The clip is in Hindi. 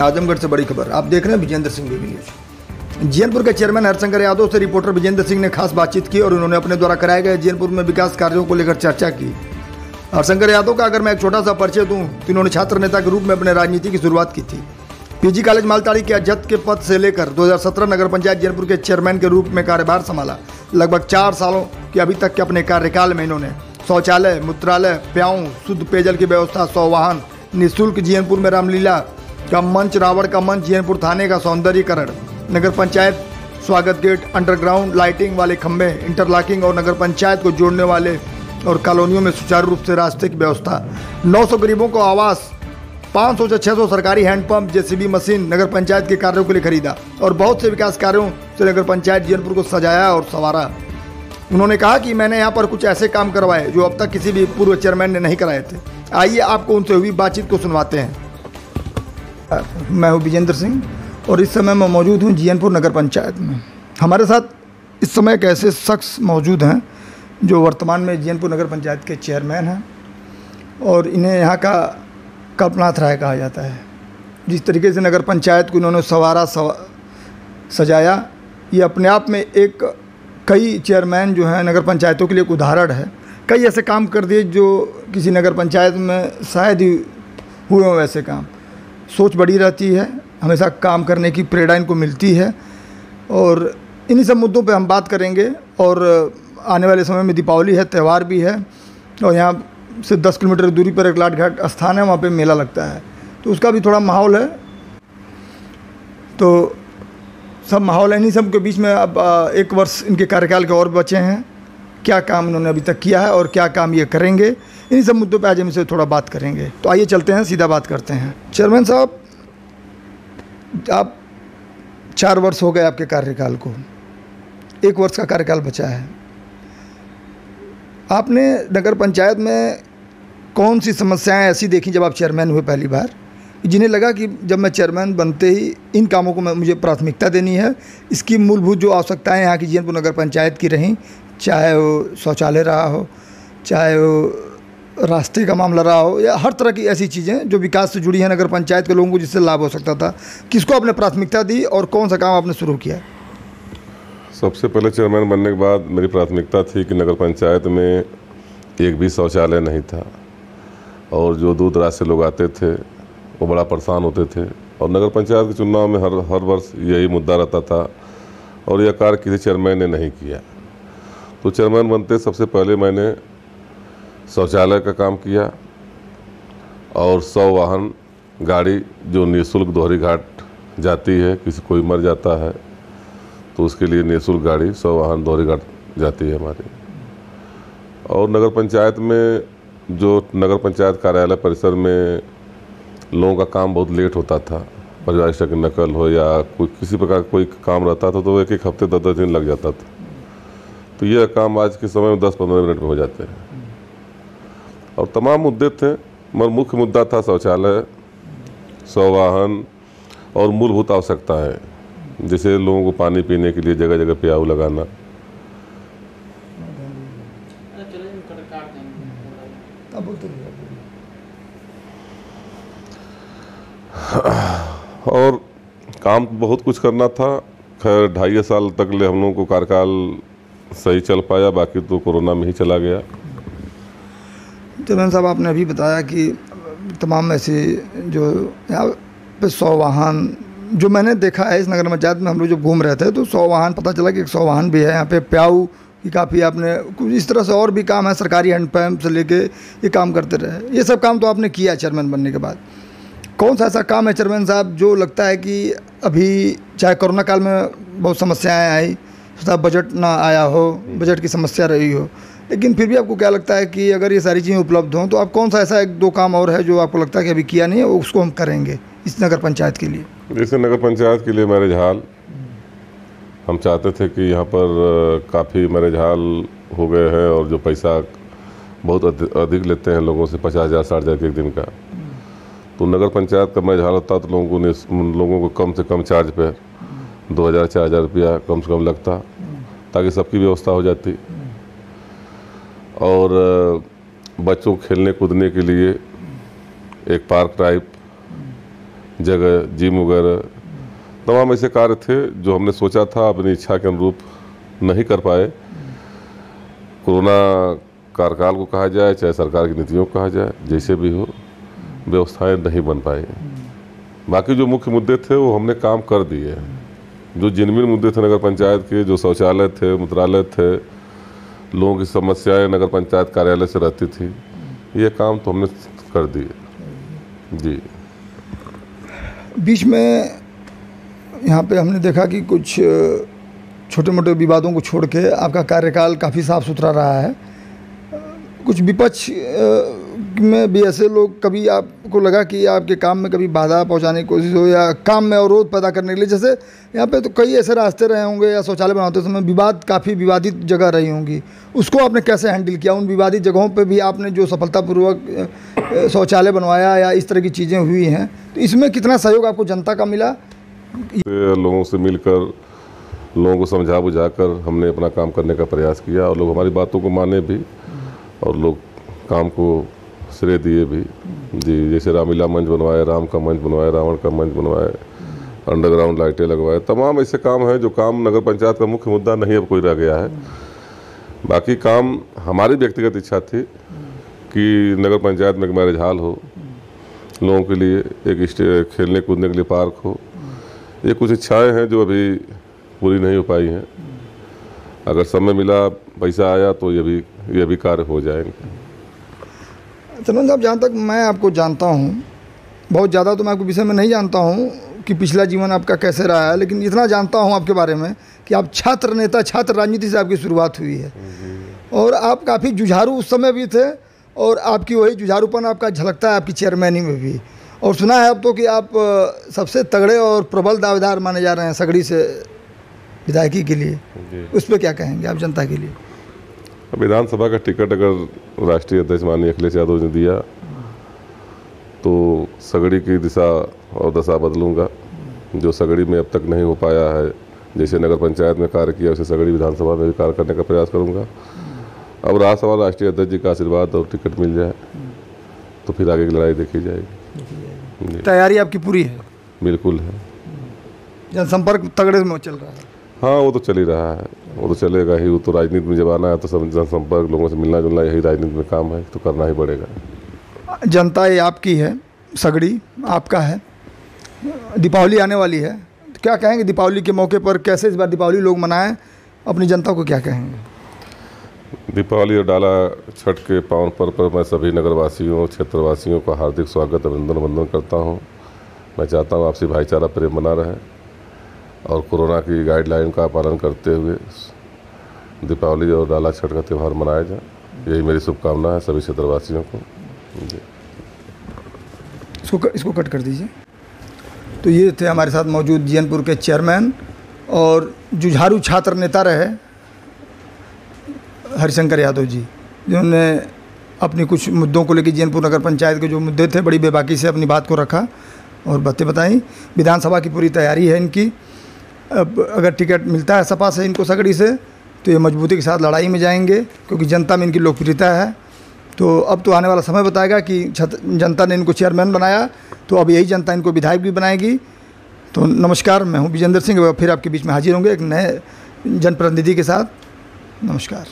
आजमगढ़ से बड़ी खबर आप देख रहे हैं विजेंद्र सिंह बेबी न्यूज। जीएनपुर के चेयरमैन हरशंकर यादव से रिपोर्टर विजेंद्र सिंह ने खास बातचीत की और उन्होंने अपने द्वारा कराए गए जीएनपुर में विकास कार्यों को लेकर चर्चा की। हरशंकर यादव का अगर मैं एक छोटा सा परिचय दूं तो इन्होंने छात्र नेता के रूप में अपने राजनीति की शुरुआत की थी। पीजी कॉलेज मालताड़ी के अध्यक्ष के पद से लेकर 2017 नगर पंचायत जीएनपुर के चेयरमैन के रूप में कार्यभार संभाला। लगभग 4 सालों के अभी तक के अपने कार्यकाल में इन्होंने शौचालय, मूत्रालय, प्याऊं, शुद्ध पेयजल की व्यवस्था, 100 वाहन, निःशुल्क जीएनपुर में रामलीला का मंच, रावण का मंच, जीएनपुर थाने का सौंदर्यीकरण, नगर पंचायत स्वागत गेट, अंडरग्राउंड लाइटिंग वाले खंभे, इंटरलॉकिंग और नगर पंचायत को जोड़ने वाले और कॉलोनियों में सुचारू रूप से रास्ते की व्यवस्था, 900 गरीबों को आवास, 500 से 600 सरकारी हैंडपंप, जेसीबी मशीन नगर पंचायत के कार्यों के लिए खरीदा और बहुत से विकास कार्यों से नगर पंचायत जीएनपुर को सजाया और संवारा। उन्होंने कहा कि मैंने यहाँ पर कुछ ऐसे काम करवाए जो अब तक किसी भी पूर्व चेयरमैन ने नहीं कराए थे। आइए आपको उनसे हुई बातचीत को सुनवाते हैं। मैं हूँ विजेंद्र सिंह और इस समय मैं मौजूद हूँ जीएनपुर नगर पंचायत में। हमारे साथ इस समय एक ऐसे शख्स मौजूद हैं जो वर्तमान में जीएनपुर नगर पंचायत के चेयरमैन हैं और इन्हें यहाँ का कल्पनाथ राय कहा जाता है। जिस तरीके से नगर पंचायत को इन्होंने संवारा सजाया, ये अपने आप में एक कई चेयरमैन जो हैं नगर पंचायतों के लिए एक उदाहरण है। कई ऐसे काम कर दिए जो किसी नगर पंचायत में शायद ही हुए हों। वैसे काम, सोच बड़ी रहती है, हमेशा काम करने की प्रेरणा इनको मिलती है और इन्हीं सब मुद्दों पे हम बात करेंगे। और आने वाले समय में दीपावली है, त्यौहार भी है और यहाँ से 10 किलोमीटर दूरी पर एक लाट घाट स्थान है, वहाँ पे मेला लगता है तो उसका भी थोड़ा माहौल है। तो सब माहौल है, इन्हीं सब के बीच में अब 1 वर्ष इनके कार्यकाल के और बचे हैं। क्या काम इन्होंने अभी तक किया है और क्या काम ये करेंगे, इन्हीं सब मुद्दों पे आज हम इनसे थोड़ा बात करेंगे। तो आइए चलते हैं, सीधा बात करते हैं। चेयरमैन साहब, आप 4 वर्ष हो गए आपके कार्यकाल को, 1 वर्ष का कार्यकाल बचा है। आपने नगर पंचायत में कौन सी समस्याएं ऐसी देखी जब आप चेयरमैन हुए पहली बार, जिन्हें लगा कि जब मैं चेयरमैन बनते ही इन कामों को मुझे प्राथमिकता देनी है, इसकी मूलभूत जो आवश्यकताएं यहाँ की जीएनपुर नगर पंचायत की रहीं, चाहे वो शौचालय रहा हो, चाहे वो रास्ते का मामला रहा हो, या हर तरह की ऐसी चीज़ें जो विकास से जुड़ी हैं नगर पंचायत के लोगों को, जिससे लाभ हो सकता था, किसको आपने प्राथमिकता दी और कौन सा काम आपने शुरू किया? सबसे पहले चेयरमैन बनने के बाद मेरी प्राथमिकता थी कि नगर पंचायत में एक भी शौचालय नहीं था और जो दूर दराज से लोग आते थे वो बड़ा परेशान होते थे और नगर पंचायत के चुनाव में हर वर्ष यही मुद्दा रहता था और यह कार्य किसी चेयरमैन ने नहीं किया। तो चेयरमैन बनते सबसे पहले मैंने शौचालय का काम किया और 100 वाहन गाड़ी जो निःशुल्क दोहरी घाट जाती है, किसी कोई मर जाता है तो उसके लिए निःशुल्क गाड़ी 100 वाहन दोहरी घाट जाती है हमारी। और नगर पंचायत में जो नगर पंचायत कार्यालय परिसर में लोगों का काम बहुत लेट होता था, परिवार की नकल हो या कोई किसी प्रकार का कोई काम रहता था तो 1-1 हफ्ते 10-10 दिन लग जाता था। तो यह काम आज के समय में 10-15 मिनट में हो जाते हैं और तमाम मुद्दे थे, मगर मुख्य मुद्दा था शौचालय, 100 वाहन और मूलभूत आवश्यकताएँ, जैसे लोगों को पानी पीने के लिए जगह जगह प्याऊ लगाना। और काम बहुत कुछ करना था। खैर 2.5 साल तक ले हम लोगों को कार्यकाल सही चल पाया, बाकी तो कोरोना में ही चला गया। चेयरमैन साहब, आपने अभी बताया कि तमाम ऐसे जो यहाँ पे 100 वाहन जो मैंने देखा है इस नगर पंचायत में, हम लोग जब घूम रहे थे तो 100 वाहन, पता चला कि 100 वाहन भी है यहाँ पे। प्याऊ की काफ़ी आपने कुछ इस तरह से और भी काम है, सरकारी हैंडपम्प से लेके ये काम करते रहे। ये सब काम तो आपने किया चेयरमैन बनने के बाद। कौन सा ऐसा काम है चेयरमैन साहब जो लगता है कि अभी, चाहे कोरोना काल में बहुत समस्याएं आई, बजट ना आया हो, बजट की समस्या रही हो, लेकिन फिर भी आपको क्या लगता है कि अगर ये सारी चीज़ें उपलब्ध हों तो आप कौन सा ऐसा 1-2 काम और है जो आपको लगता है कि अभी किया नहीं है, उसको हम करेंगे इस नगर पंचायत के लिए? जैसे नगर पंचायत के लिए मैरिज हॉल, हम चाहते थे कि यहाँ पर काफ़ी मैरिज हॉल हो गए हैं और जो पैसा बहुत अधिक लेते हैं लोगों से, 50,000 60,000 एक दिन का। तो नगर पंचायत का मैरिज हॉल होता तो लोगों को कम से कम चार्ज पे 2,000-4,000 रुपया कम से कम लगता, ताकि सबकी व्यवस्था हो जाती। और बच्चों को खेलने कूदने के लिए एक पार्क टाइप जगह, जिम वगैरह तमाम ऐसे कार्य थे जो हमने सोचा था अपनी इच्छा के अनुरूप नहीं कर पाए। कोरोना कार्यकाल को कहा जाए चाहे सरकार की नीतियों को कहा जाए, जैसे भी हो व्यवस्थाएं नहीं बन पाई। बाकी जो मुख्य मुद्दे थे वो हमने काम कर दिए। जो जिनमिन मुद्दे थे नगर पंचायत के, जो शौचालय थे, मूत्रालय थे, लोगों की समस्याएं नगर पंचायत कार्यालय से रहती थी, ये काम तो हमने कर दिए जी। बीच में यहाँ पे हमने देखा कि कुछ छोटे मोटे विवादों को छोड़ के आपका कार्यकाल काफ़ी साफ सुथरा रहा है। कुछ विपक्ष में भी ऐसे लोग, कभी आपको लगा कि आपके काम में कभी बाधा पहुंचाने की कोशिश हो या काम में अवरोध पैदा करने के लिए, जैसे यहाँ पे तो कई ऐसे रास्ते रहे होंगे या शौचालय बनाते समय विवाद, काफ़ी विवादित जगह रही होंगी, उसको आपने कैसे हैंडल किया? उन विवादित जगहों पे भी आपने जो सफलतापूर्वक शौचालय बनवाया या इस तरह की चीज़ें हुई हैं, तो इसमें कितना सहयोग आपको जनता का मिला? लोगों से मिलकर, लोगों को समझा बुझा कर हमने अपना काम करने का प्रयास किया और लोग हमारी बातों को माने भी और लोग काम को श्रेय दिए भी जी। जैसे रामलीला मंच बनवाए, राम का मंच बनवाए, रावण का मंच बनवाए, अंडरग्राउंड लाइटें लगवाए, तमाम ऐसे काम हैं जो काम नगर पंचायत का मुख्य मुद्दा नहीं अब कोई रह गया है। बाकी काम हमारी व्यक्तिगत इच्छा थी कि नगर पंचायत में एक मैरिज हॉल हो, लोगों के लिए एक खेलने कूदने के लिए पार्क हो। ये कुछ इच्छाएं हैं जो अभी पूरी नहीं हो पाई हैं। अगर समय मिला, पैसा आया तो ये भी कार्य हो जाएंगे। चंदन साहब, जहाँ तक मैं आपको जानता हूँ, बहुत ज़्यादा तो मैं आपके विषय में नहीं जानता हूँ कि पिछला जीवन आपका कैसे रहा है, लेकिन इतना जानता हूँ आपके बारे में कि आप छात्र नेता, छात्र राजनीति से आपकी शुरुआत हुई है और आप काफ़ी जुझारू उस समय भी थे और आपकी वही जुझारूपन आपका झलकता है आपकी चेयरमैनी में भी। और सुना है अब तो कि आप सबसे तगड़े और प्रबल दावेदार माने जा रहे हैं सगड़ी से विधायकी के लिए, उस पर क्या कहेंगे आप जनता के लिए? विधानसभा का टिकट अगर राष्ट्रीय अध्यक्ष माननीय अखिलेश यादव ने दिया तो सगड़ी की दिशा और दशा बदलूंगा। जो सगड़ी में अब तक नहीं हो पाया है, जैसे नगर पंचायत में कार्य किया, वैसे सगड़ी विधानसभा में भी कार्य करने का प्रयास करूंगा। अब रहा सवाल राष्ट्रीय अध्यक्ष जी का आशीर्वाद और टिकट मिल जाए तो फिर आगे की लड़ाई देखी जाएगी। तैयारी आपकी पूरी है? बिल्कुल है। जनसंपर्क तगड़े में चल रहा है? हाँ, वो तो चल ही रहा है, वो तो चलेगा ही। वो तो राजनीति में जब आना है तो सब जनसंपर्क, लोगों से मिलना जुलना, यही राजनीति में काम है, तो करना ही पड़ेगा। जनता ये आपकी है, सगड़ी आपका है। दीपावली आने वाली है, तो क्या कहेंगे दीपावली के मौके पर? कैसे इस बार दीपावली लोग मनाएं, अपनी जनता को क्या कहेंगे? दीपावली और डाला छठ के पावन पर्व पर मैं सभी नगरवासियों, क्षेत्रवासियों का हार्दिक स्वागत, अभिनंदन, वंदन करता हूँ। मैं चाहता हूँ आपसी भाईचारा प्रेम बना रहे और कोरोना की गाइडलाइन का पालन करते हुए दीपावली और डाला छठ का त्यौहार मनाया जाए, यही मेरी शुभकामना है सभी क्षेत्रवासियों को जी। इसको कट कर दीजिए। तो ये थे हमारे साथ मौजूद जीयनपुर के चेयरमैन और जुझारू छात्र नेता रहे हरिशंकर यादव जी, जिन्होंने अपनी कुछ मुद्दों को लेकर जीयनपुर नगर पंचायत के जो मुद्दे थे बड़ी बेबाकी से अपनी बात को रखा और बातें बताई। विधानसभा की पूरी तैयारी है इनकी। अब अगर टिकट मिलता है सपा से इनको सगड़ी से तो ये मजबूती के साथ लड़ाई में जाएंगे, क्योंकि जनता में इनकी लोकप्रियता है। तो अब तो आने वाला समय बताएगा कि जनता ने इनको चेयरमैन बनाया तो अब यही जनता इनको विधायक भी बनाएगी। तो नमस्कार, मैं हूं विजेंद्र सिंह, फिर आपके बीच में हाजिर होंगे एक नए जनप्रतिनिधि के साथ। नमस्कार।